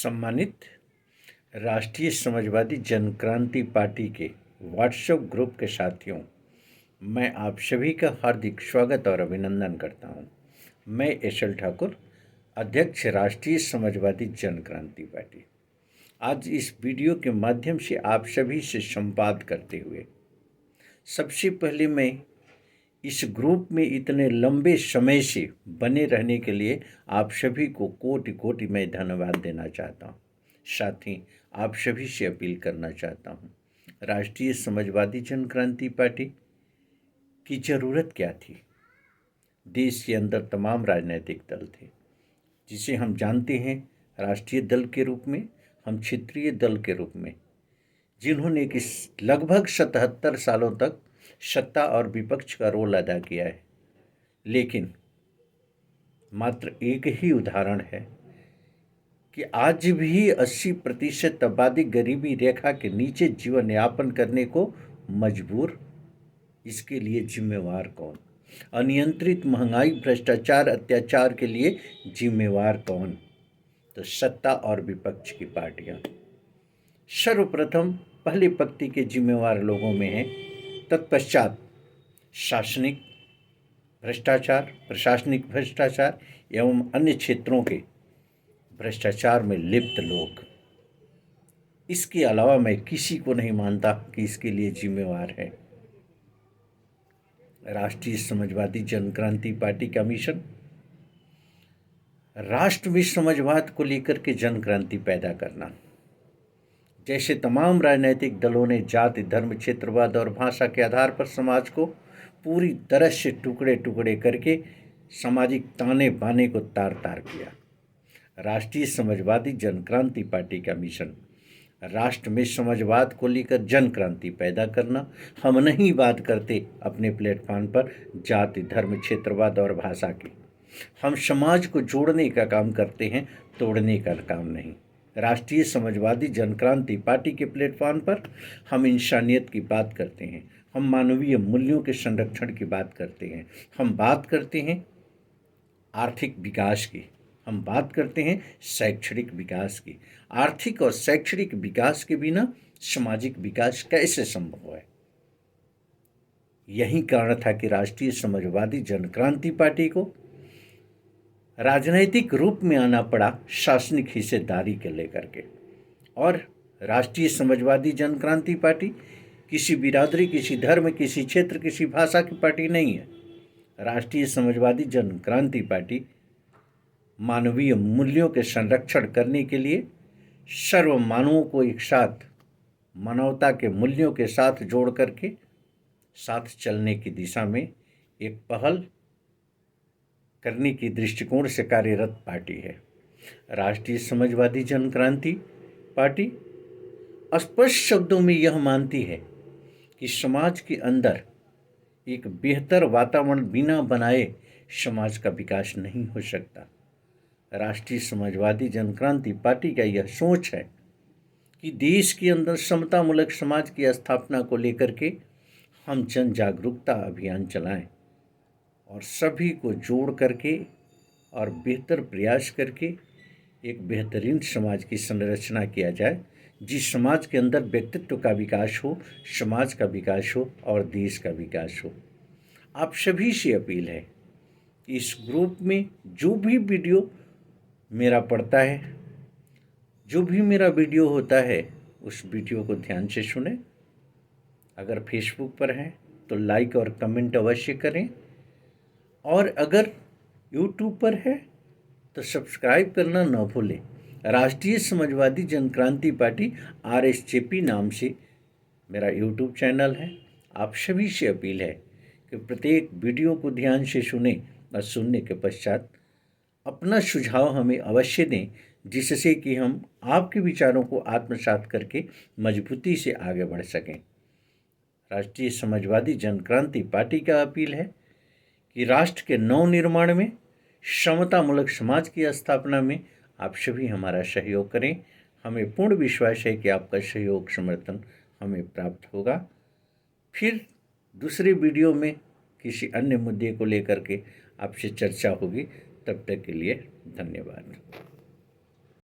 सम्मानित राष्ट्रीय समाजवादी जनक्रांति पार्टी के व्हाट्सएप ग्रुप के साथियों, मैं आप सभी का हार्दिक स्वागत और अभिनंदन करता हूं। मैं एस.एल. ठाकुर, अध्यक्ष राष्ट्रीय समाजवादी जनक्रांति पार्टी। आज इस वीडियो के माध्यम से आप सभी से संवाद करते हुए सबसे पहले मैं इस ग्रुप में इतने लंबे समय से बने रहने के लिए आप सभी को कोटि कोटि मैं धन्यवाद देना चाहता हूँ। साथ ही आप सभी से अपील करना चाहता हूँ, राष्ट्रीय समाजवादी जनक्रांति पार्टी की ज़रूरत क्या थी। देश के अंदर तमाम राजनीतिक दल थे, जिसे हम जानते हैं राष्ट्रीय दल के रूप में, हम क्षेत्रीय दल के रूप में, जिन्होंने कि लगभग 77 सालों तक सत्ता और विपक्ष का रोल अदा किया है। लेकिन मात्र एक ही उदाहरण है कि आज भी 80% आबादी गरीबी रेखा के नीचे जीवन यापन करने को मजबूर। इसके लिए जिम्मेवार कौन? अनियंत्रित महंगाई, भ्रष्टाचार, अत्याचार के लिए जिम्मेवार कौन? तो सत्ता और विपक्ष की पार्टियां। सर्वप्रथम पहली पंक्ति के जिम्मेवार लोगों में हैं, तत्पश्चात शासनिक भ्रष्टाचार, प्रशासनिक भ्रष्टाचार एवं अन्य क्षेत्रों के भ्रष्टाचार में लिप्त लोग। इसके अलावा मैं किसी को नहीं मानता कि इसके लिए जिम्मेवार है। राष्ट्रीय समाजवादी जनक्रांति पार्टी का मिशन राष्ट्र में समाजवाद को लेकर के जनक्रांति पैदा करना। जैसे तमाम राजनीतिक दलों ने जाति, धर्म, क्षेत्रवाद और भाषा के आधार पर समाज को पूरी तरह से टुकड़े टुकड़े करके सामाजिक ताने बाने को तार तार किया, राष्ट्रीय समाजवादी जनक्रांति पार्टी का मिशन राष्ट्र में समाजवाद को लेकर जनक्रांति पैदा करना। हम नहीं बात करते अपने प्लेटफॉर्म पर जाति, धर्म, क्षेत्रवाद और भाषा की। हम समाज को जोड़ने का काम करते हैं, तोड़ने का काम नहीं। राष्ट्रीय समाजवादी जनक्रांति पार्टी के प्लेटफॉर्म पर हम इंसानियत की बात करते हैं, हम मानवीय मूल्यों के संरक्षण की बात करते हैं, हम बात करते हैं आर्थिक विकास की, हम बात करते हैं शैक्षणिक विकास की। आर्थिक और शैक्षणिक विकास के बिना सामाजिक विकास कैसे संभव है? यही कारण था कि राष्ट्रीय समाजवादी जनक्रांति पार्टी को राजनैतिक रूप में आना पड़ा शासनिक हिस्सेदारी के लेकर के। और राष्ट्रीय समाजवादी जनक्रांति पार्टी किसी बिरादरी, किसी धर्म, किसी क्षेत्र, किसी भाषा की पार्टी नहीं है। राष्ट्रीय समाजवादी जनक्रांति पार्टी मानवीय मूल्यों के संरक्षण करने के लिए सर्व मानवों को एक साथ मानवता के मूल्यों के साथ जोड़ करके साथ चलने की दिशा में एक पहल करने की दृष्टिकोण से कार्यरत पार्टी है। राष्ट्रीय समाजवादी जनक्रांति पार्टी स्पष्ट शब्दों में यह मानती है कि समाज के अंदर एक बेहतर वातावरण बिना बनाए समाज का विकास नहीं हो सकता। राष्ट्रीय समाजवादी जनक्रांति पार्टी का यह सोच है कि देश के अंदर समतामूलक समाज की स्थापना को लेकर के हम जन जागरूकता अभियान चलाएं और सभी को जोड़ करके और बेहतर प्रयास करके एक बेहतरीन समाज की संरचना किया जाए, जिस समाज के अंदर व्यक्तित्व का विकास हो, समाज का विकास हो और देश का विकास हो। आप सभी से अपील है कि इस ग्रुप में जो भी वीडियो मेरा पड़ता है, जो भी मेरा वीडियो होता है, उस वीडियो को ध्यान से सुनें। अगर फेसबुक पर हैं तो लाइक और कमेंट अवश्य करें, और अगर यूट्यूब पर है तो सब्सक्राइब करना न भूलें। राष्ट्रीय समाजवादी जनक्रांति पार्टी RSJP नाम से मेरा यूट्यूब चैनल है। आप सभी से अपील है कि प्रत्येक वीडियो को ध्यान से सुनें और सुनने के पश्चात अपना सुझाव हमें अवश्य दें, जिससे कि हम आपके विचारों को आत्मसात करके मजबूती से आगे बढ़ सकें। राष्ट्रीय समाजवादी जनक्रांति पार्टी का अपील है कि राष्ट्र के नवनिर्माण में, समतामूलक समाज की स्थापना में आप सभी हमारा सहयोग करें। हमें पूर्ण विश्वास है कि आपका सहयोग, समर्थन हमें प्राप्त होगा। फिर दूसरे वीडियो में किसी अन्य मुद्दे को लेकर के आपसे चर्चा होगी। तब तक के लिए धन्यवाद।